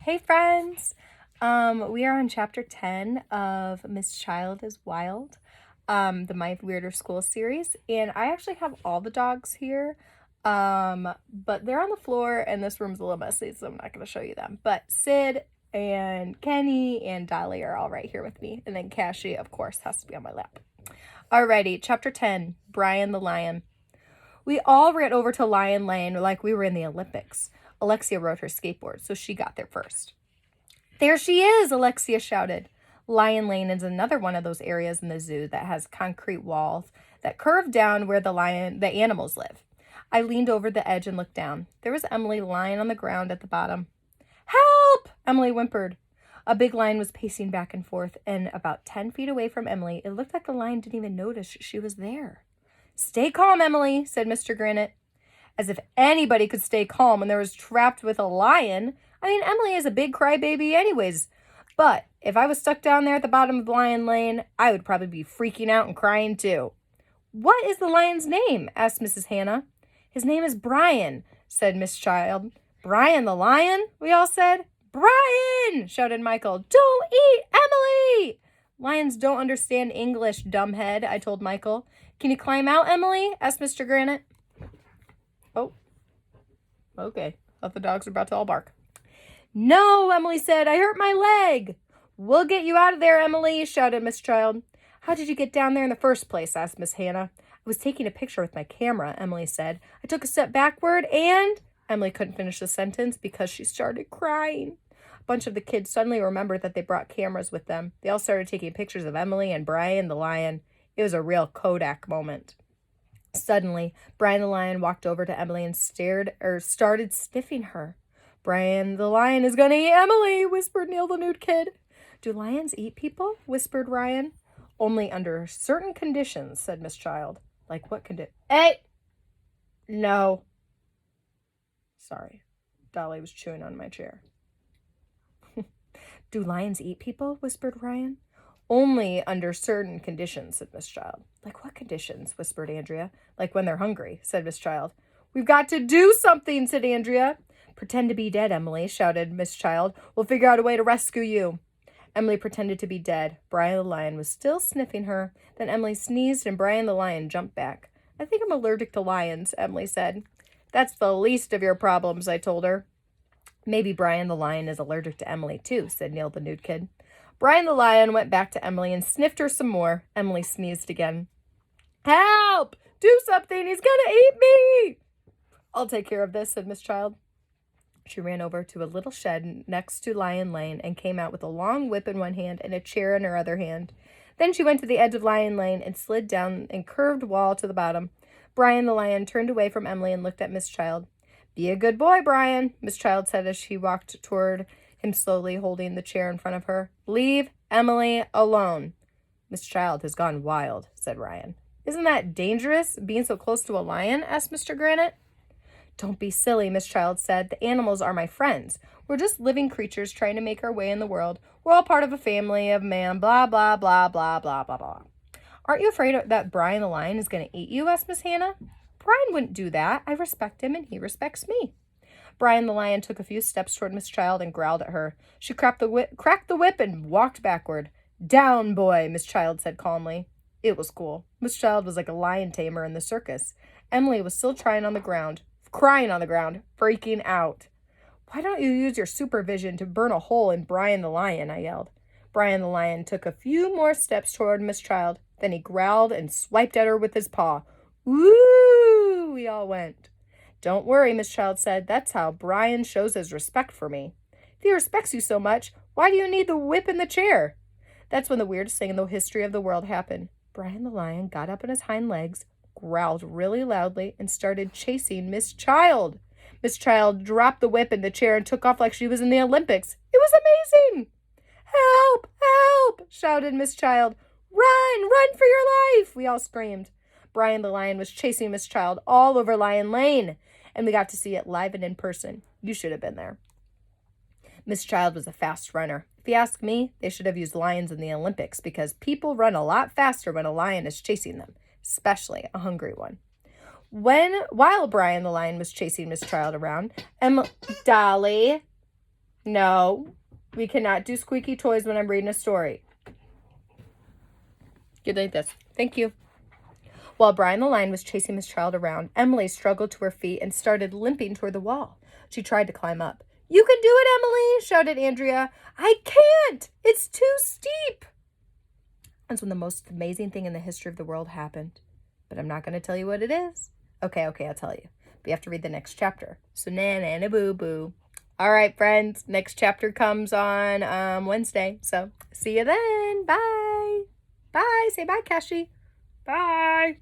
Hey friends! We are on chapter 10 of Miss Child is Wild, the My Weirder School series, and I actually have all the dogs here, but they're on the floor and this room's a little messy, so I'm not going to show you them. But Sid and Kenny and Dolly are all right here with me, and then Cassie, of course, has to be on my lap. Alrighty, chapter 10, Brian the Lion. We all ran over to Lion Lane like we were in the Olympics. Alexia rode her skateboard, so she got there first. There she is, Alexia shouted. Lion Lane is another one of those areas in the zoo that has concrete walls that curve down where the animals live. I leaned over the edge and looked down. There was Emily lying on the ground at the bottom. Help! Emily whimpered. A big lion was pacing back and forth, and about 10 feet away from Emily, it looked like the lion didn't even notice she was there. Stay calm, Emily, said Mr. Granite. As if anybody could stay calm when they was trapped with a lion. I mean, Emily is a big crybaby anyways. But if I was stuck down there at the bottom of Lion Lane, I would probably be freaking out and crying too. What is the lion's name? Asked Mrs. Hannah. His name is Brian, said Miss Child. Brian the lion? We all said. Brian! Shouted Michael. Don't eat Emily! Lions don't understand English, dumbhead, I told Michael. Can you climb out, Emily? Asked Mr. Granite. Oh, okay. Thought the dogs were about to all bark. No, Emily said. I hurt my leg. We'll get you out of there, Emily, shouted Miss Child. How did you get down there in the first place? Asked Miss Hannah. I was taking a picture with my camera, Emily said. I took a step backward and... Emily couldn't finish the sentence because she started crying. A bunch of the kids suddenly remembered that they brought cameras with them. They all started taking pictures of Emily and Brian the lion. It was a real Kodak moment. Suddenly, Brian the lion walked over to Emily and started sniffing her. Brian the lion is going to eat Emily, whispered Neil the nude kid. Do lions eat people? Whispered Ryan. Only under certain conditions, said Miss Child. Like what condition? Hey! No. Sorry. Dolly was chewing on my chair. Do lions eat people? Whispered Ryan. Only under certain conditions, said Miss Child. Like what conditions? Whispered Andrea. Like when they're hungry, said Miss Child. We've got to do something, said Andrea. Pretend to be dead, Emily, shouted Miss Child. We'll figure out a way to rescue you. Emily pretended to be dead. Brian the lion was still sniffing her. Then Emily sneezed and Brian the lion jumped back. I think I'm allergic to lions, Emily said. That's the least of your problems, I told her. Maybe Brian the lion is allergic to Emily too, said Neil the nude kid. Brian the lion went back to Emily and sniffed her some more. Emily sneezed again. Help! Do something! He's gonna eat me! I'll take care of this, said Miss Child. She ran over to a little shed next to Lion Lane and came out with a long whip in one hand and a chair in her other hand. Then she went to the edge of Lion Lane and slid down a curved wall to the bottom. Brian the lion turned away from Emily and looked at Miss Child. Be a good boy, Brian, Miss Child said as she walked toward him slowly, holding the chair in front of her. Leave Emily alone. Miss Child has gone wild, said Ryan. Isn't that dangerous, being so close to a lion? Asked Mr. Granite. Don't be silly, Miss Child said. The animals are my friends. We're just living creatures trying to make our way in the world. We're all part of a family of man, blah, blah, blah, blah, blah, blah, blah. Aren't you afraid that Brian the lion is going to eat you? Asked Miss Hannah. Brian wouldn't do that. I respect him and he respects me. Brian the lion took a few steps toward Miss Child and growled at her. She cracked the whip and walked backward. Down, boy, Miss Child said calmly. It was cool. Miss Child was like a lion tamer in the circus. Emily was still crying on the ground, freaking out. Why don't you use your supervision to burn a hole in Brian the lion? I yelled. Brian the lion took a few more steps toward Miss Child. Then he growled and swiped at her with his paw. Woo! We all went. Don't worry, Miss Child said. That's how Brian shows his respect for me. If he respects you so much, why do you need the whip and the chair? That's when the weirdest thing in the history of the world happened. Brian the lion got up on his hind legs, growled really loudly, and started chasing Miss Child. Miss Child dropped the whip and the chair and took off like she was in the Olympics. It was amazing! Help! Help! Shouted Miss Child. Run for your life! We all screamed. Brian the lion was chasing Miss Child all over Lion Lane, and we got to see it live and in person. You should have been there. Miss Child was a fast runner. If you ask me, they should have used lions in the Olympics because people run a lot faster when a lion is chasing them, especially a hungry one. While Brian the lion was chasing Miss Child around, Dolly, No, we cannot do squeaky toys when I'm reading a story. Good like this. Thank you. While Brian the lion was chasing Miss Child around, Emily struggled to her feet and started limping toward the wall. She tried to climb up. You can do it, Emily, shouted Andrea. I can't. It's too steep. That's when the most amazing thing in the history of the world happened. But I'm not going to tell you what it is. Okay, I'll tell you. But you have to read the next chapter. So na boo boo. All right, friends. Next chapter comes on Wednesday. So see you then. Bye. Bye. Say bye, Kashi. Bye.